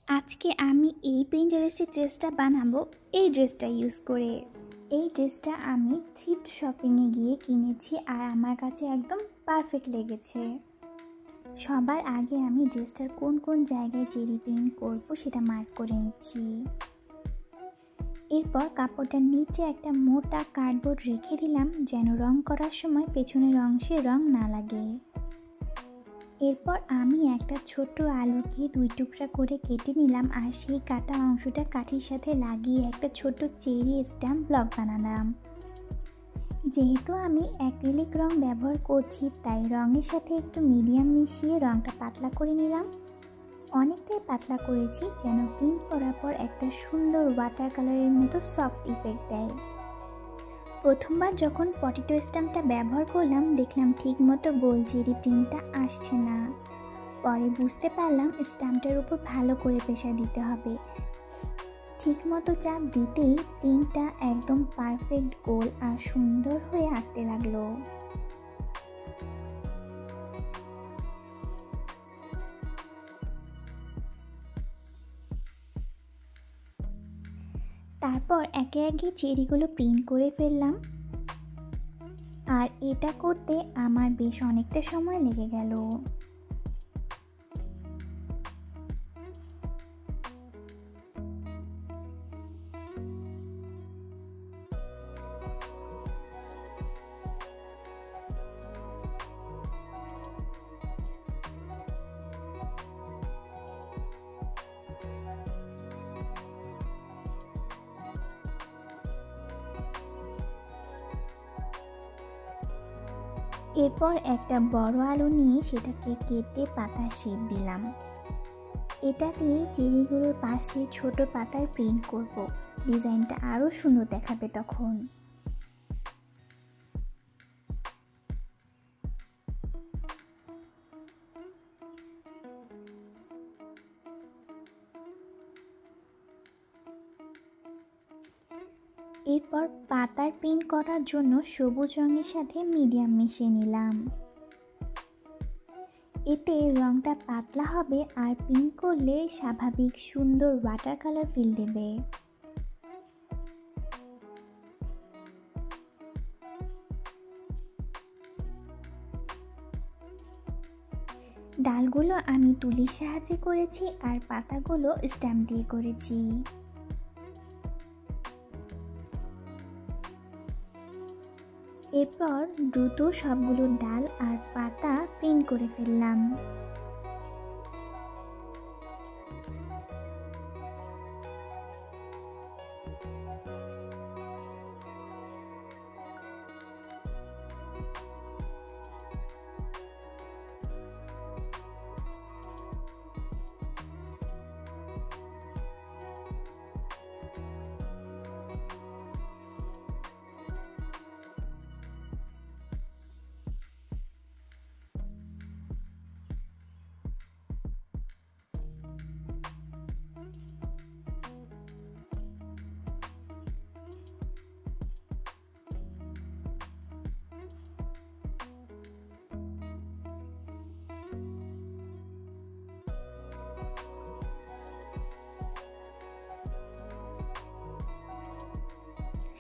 আজকে আমি এই প্রিন্টারেস্টের ড্রেসটা বানাবো এই ড্রেসটা ইউজ করে। এই ড্রেসটা আমি থ্রিফ্ট শপিংয়ে গিয়ে কিনেছি আর আমার কাছে একদম পারফেক্ট লেগেছে। সবার আগে আমি ড্রেসটার কোন কোন জায়গায় চেরি প্রিন্ট করব সেটা মার্ক করে নিচ্ছি। এরপর কাপড়টার নিচে একটা মোটা কার্ডবোর্ড রেখে দিলাম যেন রং করার সময় পেছনের অংশে রং না লাগে। এরপর আমি একটা ছোট আলুকে 2 টুকরা করে কেটে নিলাম আর সেই কাটা অংশটা কাঠির সাথে লাগিয়ে একটা ছোট চেরি স্ট্যাম্প ব্লক বানালাম। যেহেতু আমি অ্যাক্রিলিক রং ব্যবহার করছি তাই রঙের সাথে একটু মিডিয়াম মিশিয়ে রংটা পাতলা করে নিলাম। অনেকটাই পাতলা করেছি যেন প্রিন্ট করার পর একটা সুন্দর ওয়াটার কালারের মতো সফট ইফেক্ট দেয়। প্রথমবার যখন পটেটো স্ট্যাম্পটা ব্যবহার করলাম দেখলাম ঠিকমতো গোল চেরি প্রিন্টটা আসছে না। পরে বুঝতে পারলাম স্ট্যাম্পটার উপর ভালো করে প্রেসার দিতে হবে। ঠিকমতো চাপ দিতেই প্রিন্টটা একদম পারফেক্ট গোল আর সুন্দর হয়ে আসতে লাগলো। তারপর একে একে চেরিগুলো প্রিন্ট করে ফেললাম আর এটা করতে আমার বেশ অনেকটা সময় লেগে গেল। এরপর একটা বড় আলু নিয়ে সেটাকে কেটে পাতার শেপ দিলাম। এটা দিয়ে চেরিগুলোর পাশে ছোট পাতার প্রিন্ট করব। ডিজাইনটা আরও সুন্দর দেখাবে তখন। এরপর পাতার প্রিন্ট করার জন্য সবুজ রঙের সাথে মিডিয়াম মিশিয়ে নিলাম। এতে রংটা পাতলা হবে আর প্রিন্ট করলে স্বাভাবিক সুন্দর ওয়াটার কালার ফিল দেবে। ডালগুলো আমি তুলির সাহায্যে করেছি আর পাতাগুলো স্ট্যাম্প দিয়ে করেছি। এরপর দ্রুত সবগুলো ডাল আর পাতা প্রিন্ট করে ফেললাম।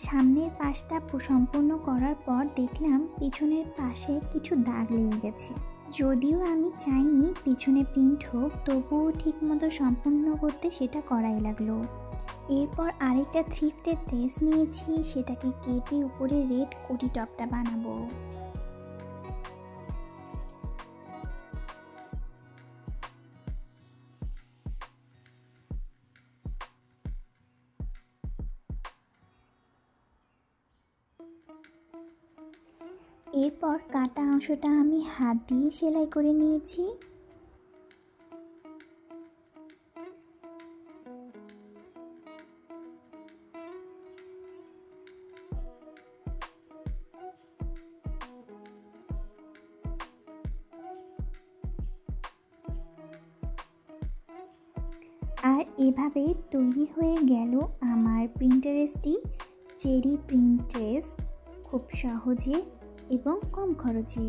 সামনের পাশটা সম্পূর্ণ করার পর দেখলাম পিছনের পাশে কিছু দাগ লেগে গেছে। যদিও আমি চাইনি পিছনে প্রিন্ট হোক তবুও ঠিকমতো সম্পূর্ণ করতে সেটা করাই লাগলো। এরপর আরেকটা থ্রিফ্টের ড্রেস নিয়েছি, সেটাকে কেটে উপরে রেড কোটি টপটা বানাবো। এরপর কাটা অংশটা আমি হাত দিয়ে সেলাই করে নিয়েছি। আর এভাবে তৈরি হয়ে গেল আমার প্রিন্টারেস্টটি চেরি প্রিন্ট ড্রেস, খুব সহজে এবং কম খরচে।